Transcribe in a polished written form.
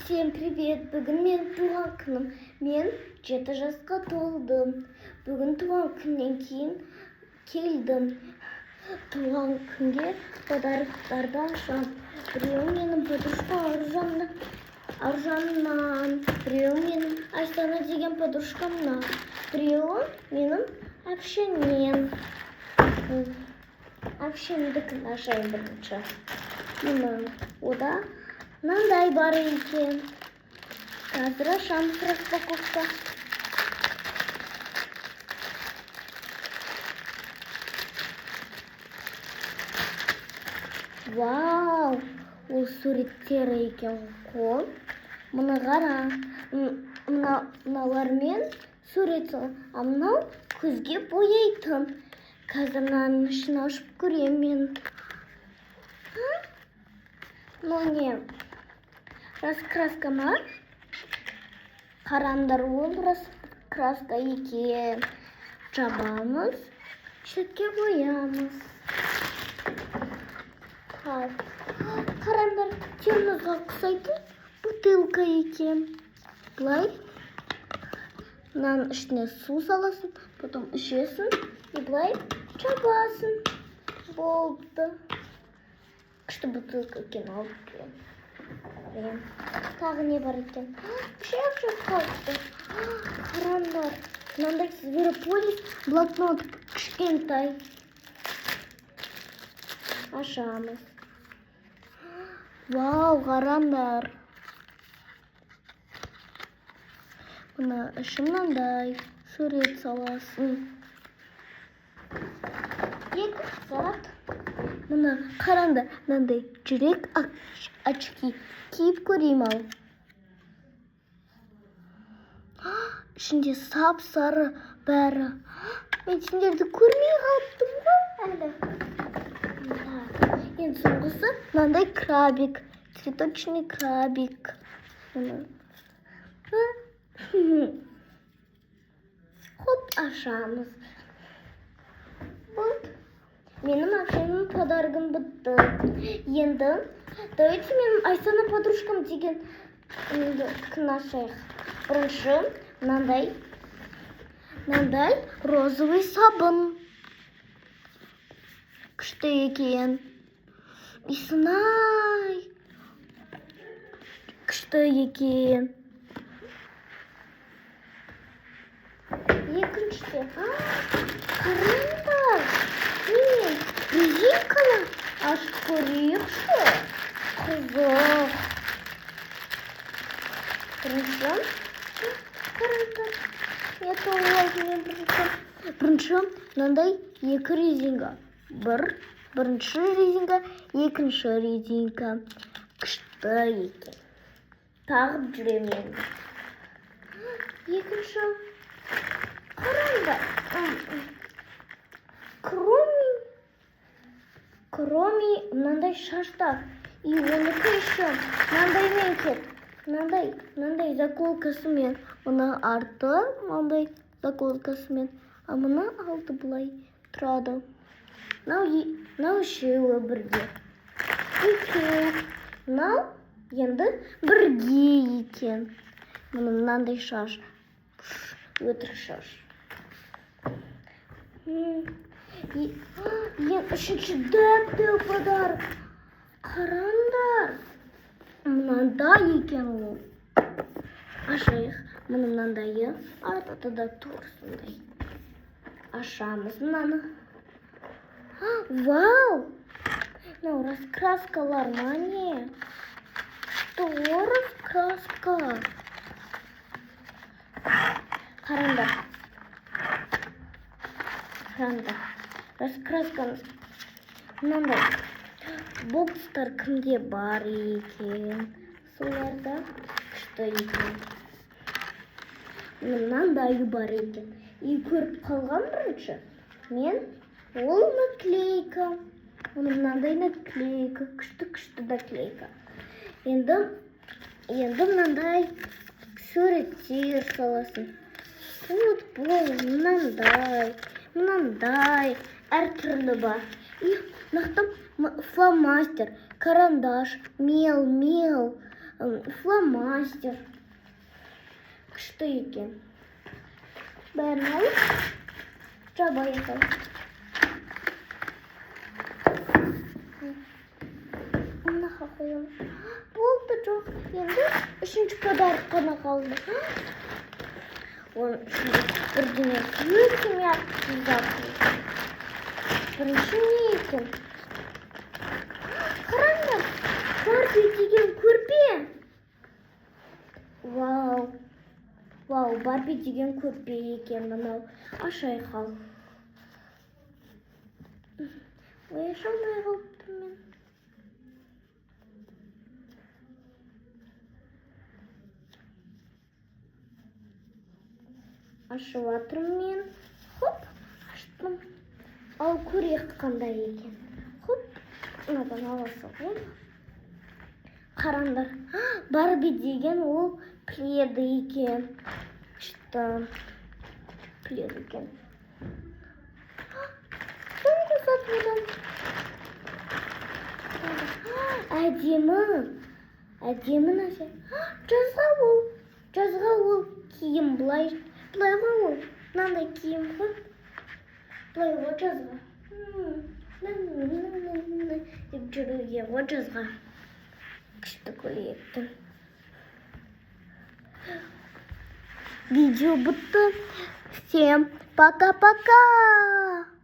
Всем привет! Бүгін мен туған күнім. Мен 7 жасқа толдым. Бүгін туған күннен кейін келдім. Туған күнге подарықтарды ашам. Біреуі менің подружкам Аржаннан. Біреуі менің Айсана деген подружкамнан. Біреуі менің әпшемнен. Әпшемдікін ашайын бірінші. Ода мынандай бар екен. Қазір ашамыз распаковка. Вау! Ол суреттері екен қол. Мұны қара. Мыналармен сурет салам. Мынау көзге бояйтын. Қазір мынаның ішін ашып көремін мен. Мынау не? Раскраска ма? Қараңдар, ол раскраска екен. Жабамыз, шетке боямыз. Қараңдар, темнозға ұқсайтын бутылка екен. Былай, мынаның ішіне су саласың, потом ішесің, и былай жабасың. Болды. Күшті бутылка екен, алып келем. Тағы не бар екен? Шек қалыпты. Қараңдар, мынандай Зверополис блокнот кішкентай. Ашамыз. Вау, қараңдар. Мына іші мынандай сурет саласың. Екі сағат. Мына қараңдар, мынандай жүрек очки киіп көрейім ау. Ішінде сап-сары бәрі. Мен сендерді көрмей қалыптым ғой әлі. Ең соңғысы мынандай крабик. Цветочный крабик. Хоп, ашамыз. Вот. Менің әпшемнің подаргым бітті. Енді, давайте менің Айсана подружкам деген күн ашайық. Бірінші, мынандай розовый сабын. Күшті екен. Исынай. Күшті екен. Екіншіде. Қараңдар. Резинканы ашып көрейікші. Қызық. Бірінші. Қараңдар. Бірінші, мынандай екі резинка. Бірінші резинка, екінші резинка. Күшті екен. Тағып жүрем енді. Екінші. Қараңдар. Кроме мынандай шаштар. И оныкі еще мынандай мен кет. Мынандай заколкасымен. Мұны арты мынандай заколкасымен. А мұны алды бұлай тұрады. Мынау үшеуі бірге. Екеу. Мынау енді бірге екен. Мұны мынандай шаш. Өтір шаш. Үшінші дәп-дәу подарок. Қараңдар. Мынандай екен ол. Ашайық. Мұны мынандайы. Артыда да тұрсындай. Ашамыз мынаны. Вау! Мынау раскраскалар ма не? Что раскраска? Қараңдар. Раскрасканы мынандай бокстар кімде бар екен? Соларда күшті екен. Мынандай бар екен. И көріп қалған бірінші. Ол наклейка. Мынандай наклейка. Күшті наклейка. Енді мынандай суреттер саласын. Футбол, мынандай әртүрлі бар. И нақтым фломастер, карандаш, мел, фломастер. Күшті екен. Бәрін алып, жабайы сал. Мынаға қоямын. Болды жоқ. Енді үшінші подарок қана қалды. Оның ішінде бірдеңе өте мягкий зат. Бірінші не екен? Қараңдар, Барби деген көрпе. Вау, Барби деген көрпе екен мынау. Ашай қал. Ой, аша алмай қалыптым мен. Ашып жатырмын мен. Хоп, аштым. Ал көрейік қандай екен. Хоп, мынадан ала салайын. Қараңдар, Барби деген ол пледы екен. Что? Плед екен. Соны жасап бұдан. Әдемі нәрсе. Жазға ол киім Былай ғой ол. Мынандай киім ғой. Былай ғой жазға. Деп жүруге ғой жазға. Күшті көйлектің. Видео бітті. Всем пока-пока.